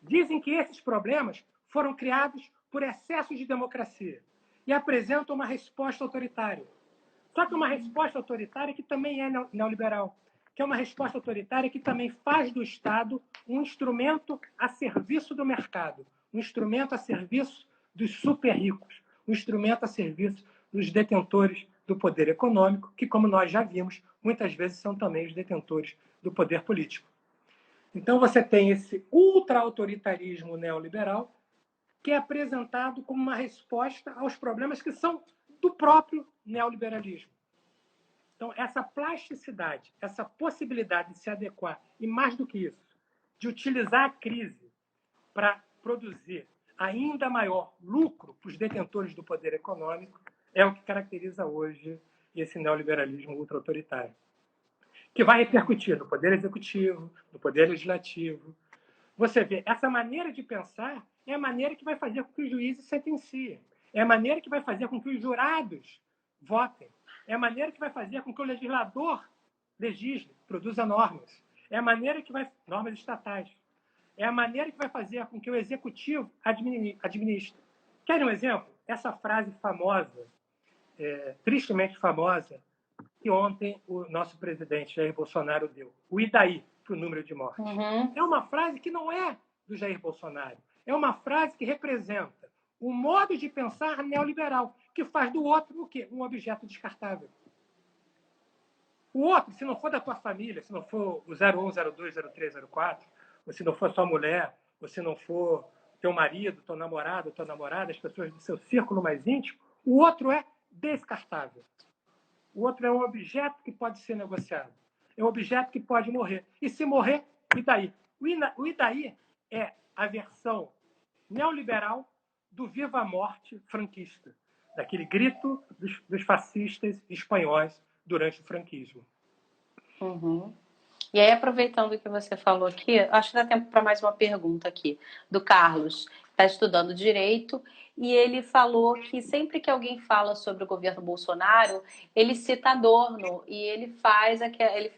S2: Dizem que esses problemas foram criados por excesso de democracia e apresentam uma resposta autoritária. Só que uma resposta autoritária que também é neoliberal, que é uma resposta autoritária que também faz do Estado um instrumento a serviço do mercado, um instrumento a serviço dos super ricos, um instrumento a serviço dos detentores do poder econômico, que, como nós já vimos, muitas vezes são também os detentores do poder político. Então, você tem esse ultra-autoritarismo neoliberal, que é apresentado como uma resposta aos problemas que são do próprio neoliberalismo. Então, essa plasticidade, essa possibilidade de se adequar, e mais do que isso, de utilizar a crise para produzir ainda maior lucro para os detentores do poder econômico, é o que caracteriza hoje esse neoliberalismo ultra-autoritário, que vai repercutir no poder executivo, no poder legislativo. Você vê, essa maneira de pensar é a maneira que vai fazer com que os juízes sentenciem, é a maneira que vai fazer com que os jurados votem, é a maneira que vai fazer com que o legislador legisle, produza normas, é a maneira que vai... normas estatais. É a maneira que vai fazer com que o executivo administre. Querem um exemplo? Essa frase famosa, tristemente famosa, que ontem o nosso presidente Jair Bolsonaro deu. O e daí para o número de mortes. É uma frase que não é do Jair Bolsonaro. É uma frase que representa um modo de pensar neoliberal, que faz do outro o quê? Um objeto descartável. O outro, se não for da tua família, se não for o 01, 02, 03, 04, ou se não for sua mulher, ou se não for teu marido, teu namorado, tua namorada, as pessoas do seu círculo mais íntimo, o outro é descartável. O outro é um objeto que pode ser negociado. É um objeto que pode morrer. E se morrer, e daí? O e daí é a versão neoliberal do viva a morte franquista, daquele grito dos fascistas espanhóis durante o franquismo.
S3: Uhum. E aí, aproveitando o que você falou aqui, acho que dá tempo para mais uma pergunta aqui, do Carlos, que está estudando Direito, e ele falou que sempre que alguém fala sobre o governo Bolsonaro, ele cita Adorno, e ele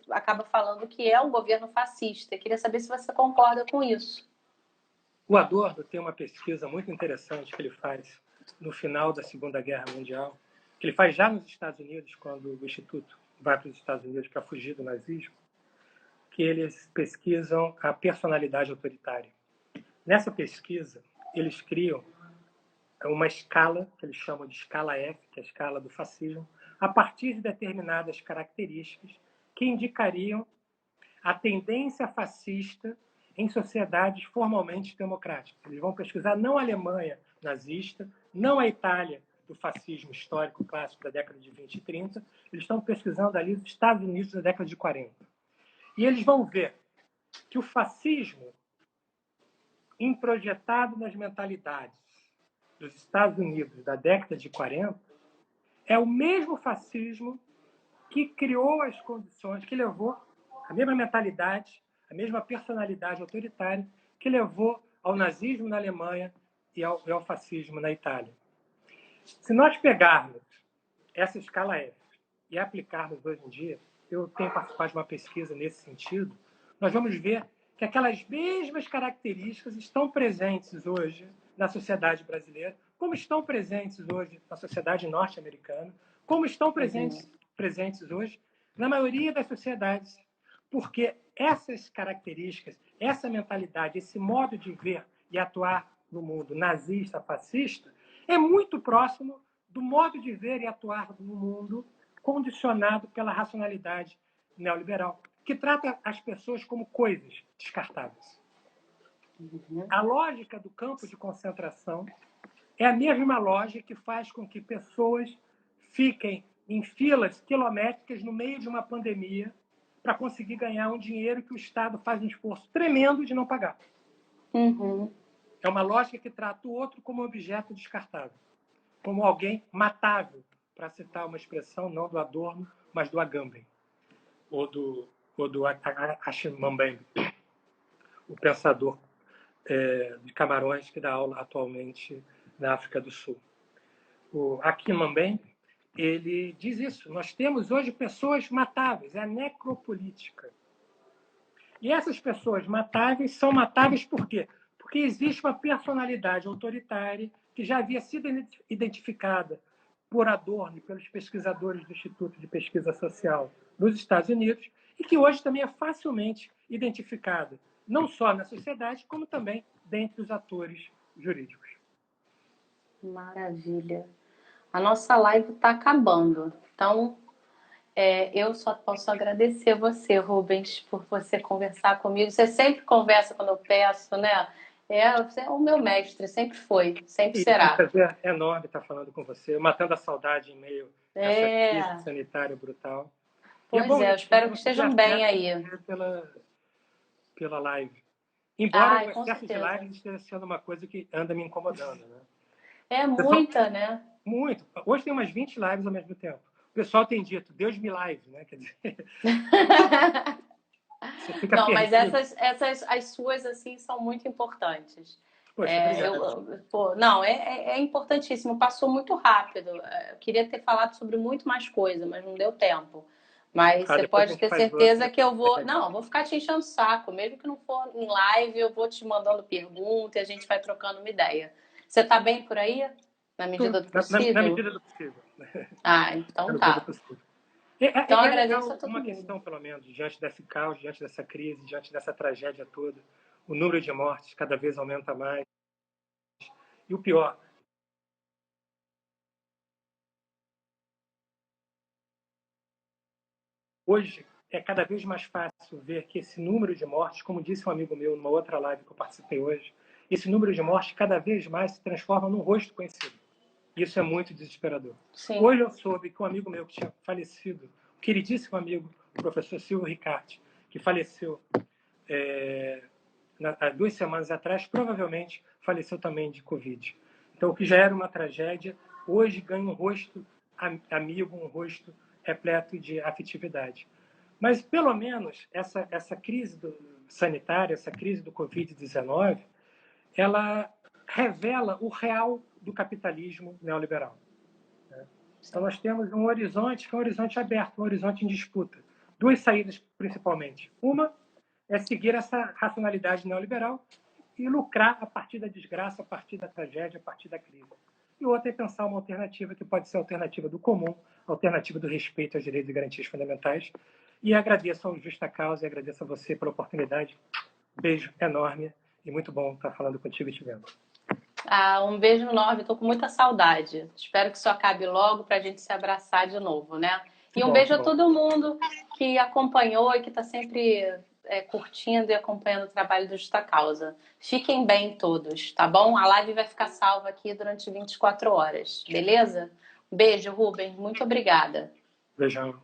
S3: acaba falando que é um governo fascista. Eu queria saber se você concorda com isso.
S2: O Adorno tem uma pesquisa muito interessante que ele faz no final da Segunda Guerra Mundial, que ele faz já nos Estados Unidos, quando o Instituto vai para os Estados Unidos para fugir do nazismo, que eles pesquisam a personalidade autoritária. Nessa pesquisa, eles criam uma escala, que eles chamam de escala F, que é a escala do fascismo, a partir de determinadas características que indicariam a tendência fascista em sociedades formalmente democráticas. Eles vão pesquisar não a Alemanha nazista, não a Itália do fascismo histórico clássico da década de 20 e 30, eles estão pesquisando ali os Estados Unidos da década de 40. E eles vão ver que o fascismo introjetado nas mentalidades dos Estados Unidos da década de 40 é o mesmo fascismo que criou as condições, que levou a mesma mentalidade, a mesma personalidade autoritária que levou ao nazismo na Alemanha e ao fascismo na Itália. Se nós pegarmos essa escala F e aplicarmos hoje em dia, eu tenho participado de uma pesquisa nesse sentido, nós vamos ver que aquelas mesmas características estão presentes hoje na sociedade brasileira, como estão presentes hoje na sociedade norte-americana, como estão presentes hoje na maioria das sociedades, porque essas características, essa mentalidade, esse modo de ver e atuar no mundo nazista, fascista, é muito próximo do modo de ver e atuar no mundo condicionado pela racionalidade neoliberal, que trata as pessoas como coisas descartáveis. A lógica do campo de concentração é a mesma lógica que faz com que pessoas fiquem em filas quilométricas no meio de uma pandemia para conseguir ganhar um dinheiro que o Estado faz um esforço tremendo de não pagar. É uma lógica que trata o outro como objeto descartável, como alguém matável, para citar uma expressão não do Adorno, mas do Agamben, ou do Achim Mbembe, o pensador de Camarões que dá aula atualmente na África do Sul. O Achim Mbembe, ele diz isso. Nós temos hoje pessoas matáveis, é a necropolítica. E essas pessoas matáveis são matáveis por quê? Porque existe uma personalidade autoritária que já havia sido identificada por Adorno e pelos pesquisadores do Instituto de Pesquisa Social nos Estados Unidos e que hoje também é facilmente identificada, não só na sociedade, como também dentre os atores jurídicos.
S3: Maravilha. A nossa live está acabando. Então, eu só posso agradecer você, Rubens, por você conversar comigo. Você sempre conversa quando eu peço, né? Você é o meu mestre, sempre foi, sempre
S2: E é um
S3: será.
S2: prazer enorme estar falando com você, matando a saudade em meio a essa crise
S3: É,
S2: sanitária brutal. E é
S3: pois
S2: bom
S3: é, eu
S2: isso,
S3: espero que
S2: um
S3: estejam bem
S2: afeto
S3: aí.
S2: pela live. Embora o
S3: Ai, com
S2: excesso de
S3: certeza.
S2: lives esteja sendo uma coisa que anda me incomodando, né?
S3: É
S2: O pessoal,
S3: muita, né?
S2: muito. Hoje tem umas 20 lives ao mesmo tempo. O pessoal tem dito, Deus me live, né? Quer dizer, você fica
S3: Não, mas
S2: perdido.
S3: as suas, assim, são muito importantes.
S2: Poxa, obrigado.
S3: Pô, não, é importantíssimo. Passou muito rápido. Eu queria ter falado sobre muito mais coisa, mas não deu tempo. Mas
S2: Ah,
S3: você
S2: depois a
S3: pode
S2: gente
S3: ter
S2: faz outra.
S3: certeza que eu
S2: É
S3: vou.
S2: legal.
S3: Não, eu vou ficar te enchendo o saco. Mesmo que não for em live, eu vou te mandando pergunta e a gente vai trocando uma ideia. Você tá bem por aí? Na medida do
S2: Na
S3: possível?
S2: medida do possível.
S3: Ah,
S2: Na
S3: então
S2: medida do
S3: tá.
S2: possível.
S3: Então
S2: É
S3: agradeço a
S2: legal
S3: todo
S2: uma
S3: mundo.
S2: questão, pelo menos, diante desse caos, diante dessa crise, diante dessa tragédia toda. O número de mortes cada vez aumenta mais. E o pior, hoje é cada vez mais fácil ver que esse número de mortes, como disse um amigo meu numa outra live que eu participei hoje, esse número de mortes cada vez mais se transforma num rosto conhecido. Isso é muito desesperador.
S3: Sim.
S2: Hoje eu soube que um amigo meu que tinha falecido, um queridíssimo amigo, o professor Silvio Ricarte, que faleceu há 2 semanas atrás, provavelmente faleceu também de Covid. Então, o que já era uma tragédia, hoje ganha um rosto amigo, um rosto repleto de afetividade. Mas, pelo menos, essa crise sanitária, essa crise do Covid-19, ela revela o real do capitalismo neoliberal. Então, nós temos um horizonte que é um horizonte aberto, um horizonte em disputa. Duas saídas, principalmente. Uma é seguir essa racionalidade neoliberal e lucrar a partir da desgraça, a partir da tragédia, a partir da crise. E outra é pensar uma alternativa que pode ser a alternativa do comum, a alternativa do respeito aos direitos e garantias fundamentais. E agradeço ao Justa Causa e agradeço a você pela oportunidade. Beijo enorme e muito bom estar falando contigo e te vendo.
S3: Ah, um beijo enorme, tô com muita saudade. Espero que isso acabe logo para a gente se abraçar de novo, né?
S2: Que
S3: E um
S2: bom,
S3: beijo
S2: que
S3: a
S2: bom.
S3: todo mundo que acompanhou e que está sempre curtindo e acompanhando o trabalho do Justa Causa. Fiquem bem todos, tá bom? A live vai ficar salva aqui durante 24 horas, beleza? Um beijo, Rubens. Muito obrigada.
S2: Beijão.